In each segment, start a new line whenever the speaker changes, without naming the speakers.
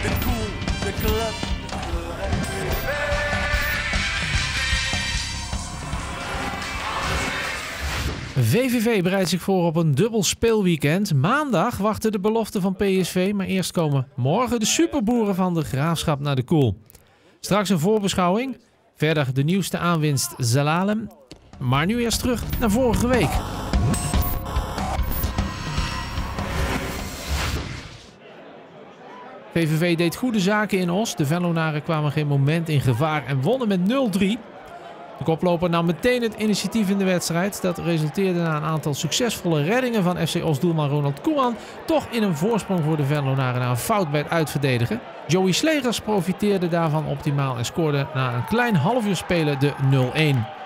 de Koel, de club.
VVV bereidt zich voor op een dubbel speelweekend. Maandag wachten de beloften van PSV, maar eerst komen morgen de superboeren van de Graafschap naar de Koel. Straks een voorbeschouwing, verder de nieuwste aanwinst Zelalem. Maar nu eerst terug naar vorige week. VVV deed goede zaken in Os. De Venlonaren kwamen geen moment in gevaar en wonnen met 0-3. De koploper nam meteen het initiatief in de wedstrijd. Dat resulteerde na een aantal succesvolle reddingen van FC Os-doelman Ronald Koeman toch in een voorsprong voor de Venlonaren na een fout bij het uitverdedigen. Joey Slegers profiteerde daarvan optimaal en scoorde na een klein half uur spelen de 0-1.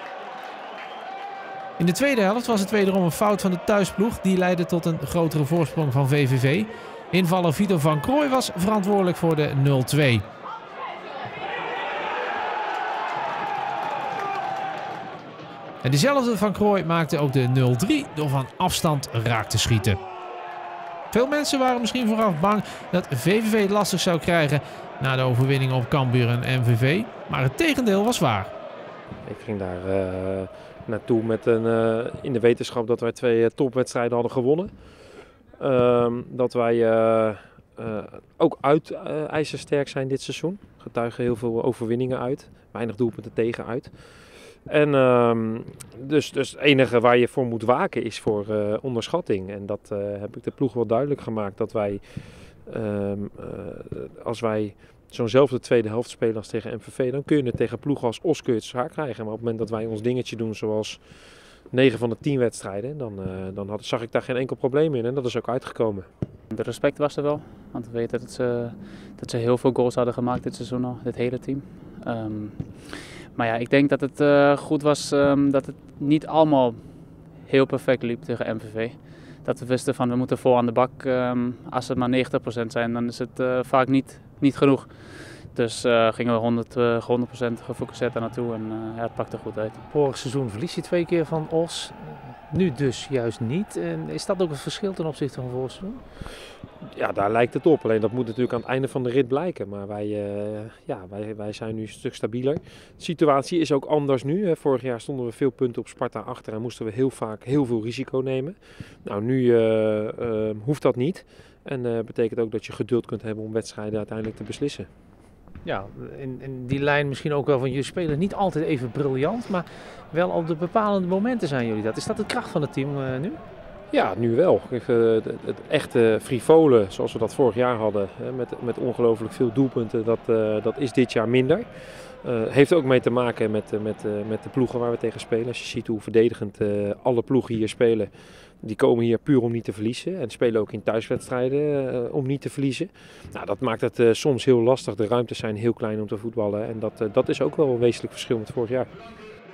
In de tweede helft was het wederom een fout van de thuisploeg. Die leidde tot een grotere voorsprong van VVV. Invaller Vito van Krooij was verantwoordelijk voor de 0-2. En diezelfde Van Krooij maakte ook de 0-3 door van afstand raak te schieten. Veel mensen waren misschien vooraf bang dat VVV het lastig zou krijgen na de overwinning op Cambuur en MVV. Maar het tegendeel was waar.
Ik ging daar naartoe met in de wetenschap dat wij 2 topwedstrijden hadden gewonnen. Dat wij ook uit ijzersterk zijn dit seizoen. Getuigen heel veel overwinningen uit. Weinig doelpunten tegen uit. En dus het enige waar je voor moet waken is voor onderschatting. En dat heb ik de ploeg wel duidelijk gemaakt. Dat wij, als wij zo'nzelfde tweede helft spelen als tegen MVV, dan kun je het tegen ploegen als Os zwaar krijgen. Maar op het moment dat wij ons dingetje doen zoals 9 van de 10 wedstrijden, dan zag ik daar geen enkel probleem in. En dat is ook uitgekomen.
De respect was er wel, want we weten dat ze heel veel goals hadden gemaakt dit seizoen al, dit hele team. Maar ja, ik denk dat het goed was dat het niet allemaal heel perfect liep tegen MVV. Dat we wisten van we moeten vol aan de bak. Als het maar 90% zijn, dan is het vaak niet genoeg. Dus gingen we 100% gefocust naartoe en het pakte goed uit.
Vorig seizoen verlies je 2 keer van Os, nu dus juist niet. En is dat ook een verschil ten opzichte van vorig seizoen?
Ja, daar lijkt het op. Alleen dat moet natuurlijk aan het einde van de rit blijken. Maar wij zijn nu een stuk stabieler. De situatie is ook anders nu. Vorig jaar stonden we veel punten op Sparta achter en moesten we heel vaak heel veel risico nemen. Nou, nu hoeft dat niet. En betekent ook dat je geduld kunt hebben om wedstrijden uiteindelijk te beslissen.
Ja, in die lijn misschien ook wel van jullie spelen niet altijd even briljant, maar wel op de bepalende momenten zijn jullie dat. Is dat de kracht van het team nu?
Ja, nu wel. Het echte frivole zoals we dat vorig jaar hadden, met ongelooflijk veel doelpunten, dat is dit jaar minder. Heeft ook mee te maken met de ploegen waar we tegen spelen. Als je ziet hoe verdedigend alle ploegen hier spelen, die komen hier puur om niet te verliezen. En spelen ook in thuiswedstrijden om niet te verliezen. Nou, dat maakt het soms heel lastig. De ruimtes zijn heel klein om te voetballen. En dat is ook wel een wezenlijk verschil met vorig jaar.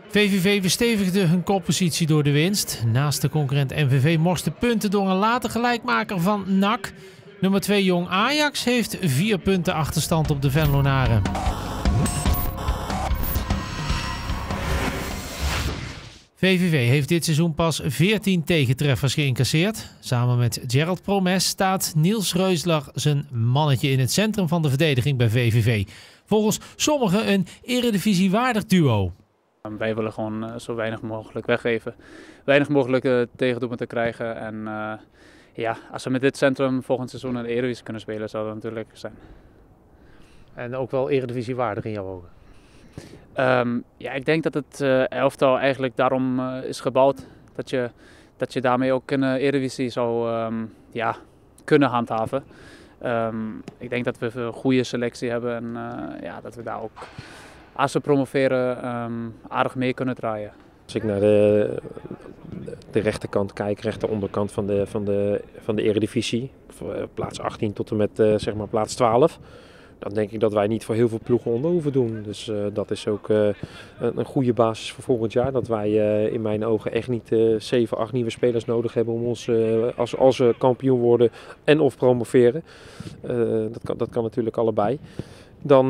VVV verstevigde hun koppositie door de winst. Naast de concurrent MVV morste punten door een late gelijkmaker van NAC. Nummer 2 Jong Ajax heeft 4 punten achterstand op de Venlonaren. VVV heeft dit seizoen pas 14 tegentreffers geïncasseerd. Samen met Gerald Promes staat Niels Reusler zijn mannetje in het centrum van de verdediging bij VVV. Volgens sommigen een eredivisiewaardig duo.
Wij willen gewoon zo weinig mogelijk weggeven. Weinig mogelijk tegendoelpunten krijgen. En als we met dit centrum volgend seizoen in de Eredivisie kunnen spelen, zou dat natuurlijk zijn.
En ook wel eredivisiewaardig in jouw ogen?
Ik denk dat het elftal eigenlijk daarom is gebouwd. Dat je daarmee ook in de Eredivisie zou kunnen handhaven. Ik denk dat we een goede selectie hebben en dat we daar ook, als we promoveren, aardig mee kunnen draaien.
Als ik naar de rechterkant kijk, rechteronderkant van de Eredivisie, plaats 18 tot en met plaats 12... dan denk ik dat wij niet voor heel veel ploegen onder hoeven doen. Dus dat is ook een goede basis voor volgend jaar. Dat wij in mijn ogen echt niet 7, 8 nieuwe spelers nodig hebben om ons, als we kampioen worden en of promoveren. Dat kan natuurlijk allebei. Dan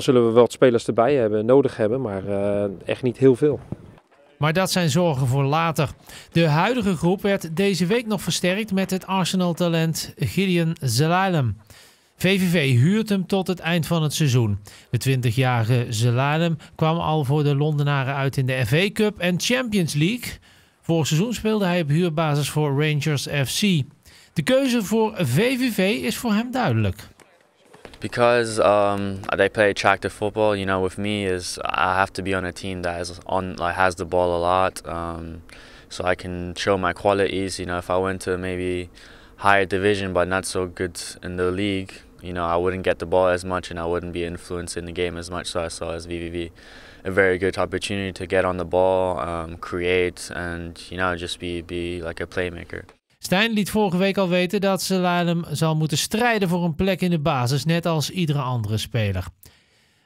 zullen we wel wat spelers erbij nodig hebben, maar echt niet heel veel.
Maar dat zijn zorgen voor later. De huidige groep werd deze week nog versterkt met het Arsenal-talent Gideon Zelalem. VVV huurt hem tot het eind van het seizoen. De 20-jarige Zelalem kwam al voor de Londenaren uit in de FA Cup en Champions League. Vorig seizoen speelde hij op huurbasis voor Rangers FC. De keuze voor VVV is voor hem duidelijk.
Because they play attractive football, you know, with me is I have to be on a team that is has the ball a lot, so I can show my qualities. You know, if I went to maybe higher division but not so good in the league, you know, I wouldn't get the ball as much and I wouldn't be influenced in the game as much. So I saw as VVV a very good opportunity to get on the ball, create, and you know, just be like a playmaker.
Stijn liet vorige week al weten dat Zelalem zal moeten strijden voor een plek in de basis, net als iedere andere speler.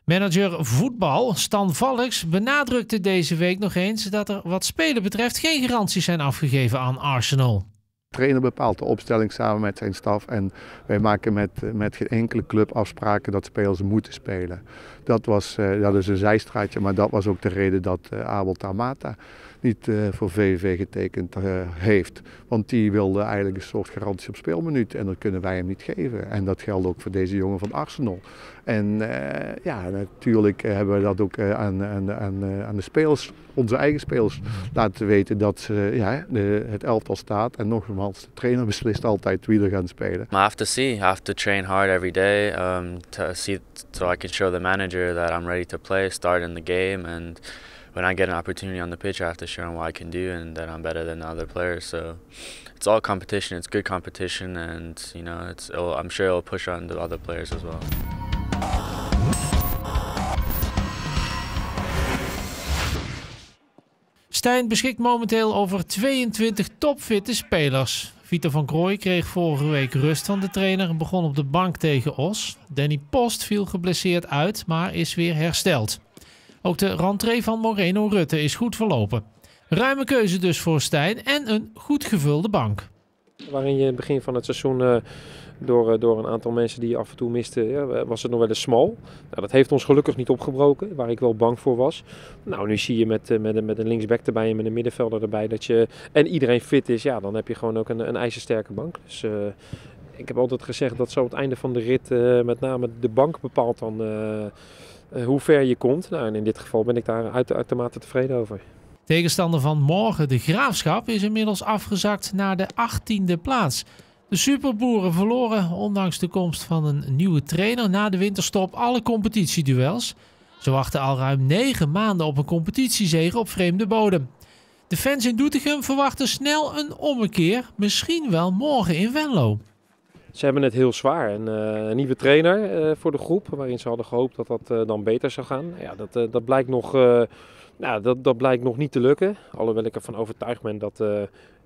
Manager voetbal Stan Valks benadrukte deze week nog eens dat er wat spelen betreft geen garanties zijn afgegeven aan Arsenal.
De trainer bepaalt de opstelling samen met zijn staf en wij maken met geen enkele club afspraken dat spelers moeten spelen. Dat is een zijstraatje, maar dat was ook de reden dat Abel Tamata niet voor VVV getekend heeft. Want die wilde eigenlijk een soort garantie op speelminuut en dat kunnen wij hem niet geven. En dat geldt ook voor deze jongen van Arsenal. En ja, natuurlijk hebben we dat ook aan de spelers, onze eigen spelers, laten weten dat het elftal staat. En nogmaals, de trainer beslist altijd wie er gaan spelen.
I have to see. I have to train hard every day so I can show the manager that I'm ready to play, start in the game, and when I get an opportunity on the pitch, I have to show him what I can do and that I'm better than the other players. So it's all competition. It's good competition, and you know, I'm sure it'll push on the other players as well.
Stijn beschikt momenteel over 22 topfitte spelers. Vito van Krooij kreeg vorige week rust van de trainer en begon op de bank tegen Os. Danny Post viel geblesseerd uit, maar is weer hersteld. Ook de rentree van Moreno Rutte is goed verlopen. Ruime keuze dus voor Stijn en een goed gevulde bank.
Waarin je in het begin van het seizoen door een aantal mensen die je af en toe miste, was het nog wel eens smal. Nou, dat heeft ons gelukkig niet opgebroken, waar ik wel bang voor was. Nou, nu zie je met een linksback erbij en met een middenvelder erbij en iedereen fit is, ja, dan heb je gewoon ook een ijzersterke bank. Dus ik heb altijd gezegd dat zo het einde van de rit met name de bank bepaalt dan hoe ver je komt. Nou, en in dit geval ben ik daar uitermate tevreden over.
Tegenstander van morgen, de Graafschap, is inmiddels afgezakt naar de 18e plaats. De Superboeren verloren, ondanks de komst van een nieuwe trainer, na de winterstop alle competitieduels. Ze wachten al ruim 9 maanden op een competitiezege op vreemde bodem. De fans in Doetinchem verwachten snel een ommekeer, misschien wel morgen in Venlo.
Ze hebben het heel zwaar. Een nieuwe trainer voor de groep, waarin ze hadden gehoopt dat dat dan beter zou gaan. Ja, dat blijkt nog... dat blijkt nog niet te lukken. Alhoewel ik ervan overtuigd ben dat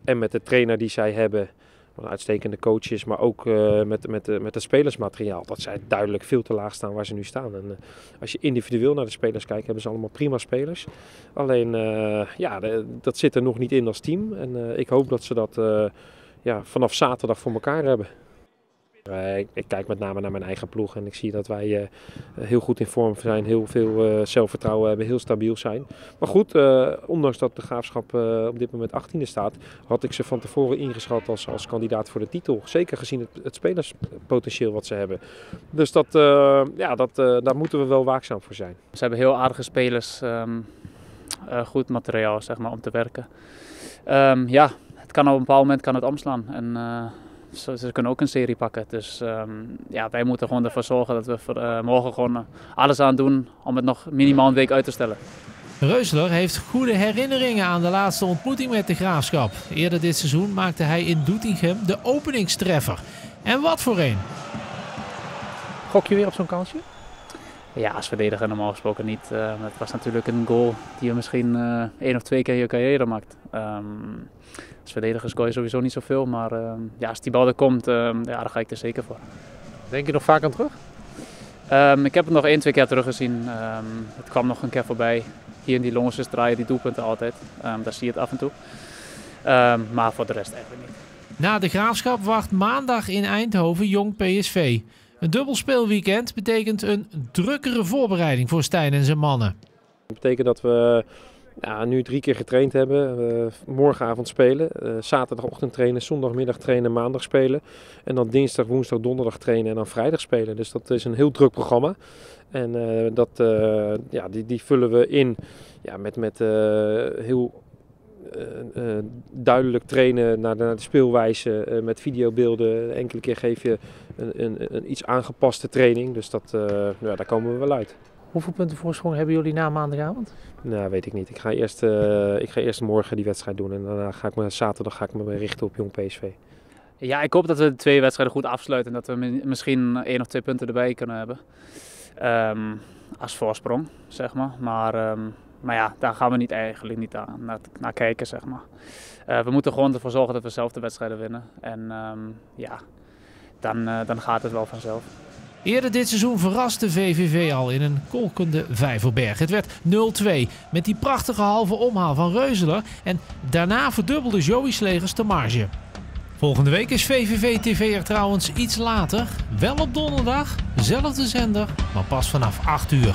en met de trainer die zij hebben, wat een uitstekende coach is, maar ook met het spelersmateriaal, dat zij duidelijk veel te laag staan waar ze nu staan. En als je individueel naar de spelers kijkt, hebben ze allemaal prima spelers. Alleen, dat zit er nog niet in als team. En ik hoop dat ze dat vanaf zaterdag voor elkaar hebben. Ik kijk met name naar mijn eigen ploeg en ik zie dat wij heel goed in vorm zijn, heel veel zelfvertrouwen hebben, heel stabiel zijn. Maar goed, ondanks dat de Graafschap op dit moment 18e staat, had ik ze van tevoren ingeschat als kandidaat voor de titel. Zeker gezien het spelerspotentieel wat ze hebben. Dus daar moeten we wel waakzaam voor zijn.
Ze hebben heel aardige spelers, goed materiaal zeg maar, om te werken. Het kan op een bepaald moment kan het omslaan. En, ze kunnen ook een serie pakken. Dus wij moeten gewoon ervoor zorgen dat we morgen gewoon alles aan doen om het nog minimaal een week uit te stellen.
Reusler heeft goede herinneringen aan de laatste ontmoeting met de Graafschap. Eerder dit seizoen maakte hij in Doetinchem de openingstreffer. En wat voor een!
Gok je weer op zo'n kansje?
Ja, als verdediger normaal gesproken niet. Het was natuurlijk een goal die je misschien 1 of 2 keer in je carrière maakt. Als verdediger scoor je sowieso niet zoveel, maar als die bal er komt, dan ga ik er zeker voor.
Denk je nog vaak aan terug?
Ik heb het nog 1-2 keer teruggezien. Het kwam nog een keer voorbij. Hier in die Longses draaien die doelpunten altijd. Daar zie je het af en toe. Maar voor de rest eigenlijk niet.
Na de Graafschap wacht maandag in Eindhoven Jong PSV. Een dubbel speelweekend betekent een drukkere voorbereiding voor Stijn en zijn mannen.
Dat betekent dat we Ja, nu 3 keer getraind hebben, morgenavond spelen, zaterdagochtend trainen, zondagmiddag trainen, maandag spelen. En dan dinsdag, woensdag, donderdag trainen en dan vrijdag spelen. Dus dat is een heel druk programma. En die vullen we in met heel duidelijk trainen naar de speelwijze, met videobeelden. Enkele keer geef je een iets aangepaste training, dus daar komen we wel uit.
Hoeveel punten voorsprong hebben jullie na maandagavond?
Nou, weet ik niet. Ik ga eerst morgen die wedstrijd doen en daarna zaterdag ga ik me richten op Jong PSV.
Ja, ik hoop dat we de 2 wedstrijden goed afsluiten en dat we misschien 1 of 2 punten erbij kunnen hebben. Als voorsprong, zeg maar. Maar ja, daar gaan we eigenlijk niet naar kijken, zeg maar. We moeten gewoon ervoor zorgen dat we zelf de wedstrijden winnen. En dan gaat het wel vanzelf.
Eerder dit seizoen verraste VVV al in een kolkende Vijverberg. Het werd 0-2 met die prachtige halve omhaal van Reuseler. En daarna verdubbelde Joey Slegers de marge. Volgende week is VVV TV er trouwens iets later. Wel op donderdag, zelfde zender, maar pas vanaf 8 uur.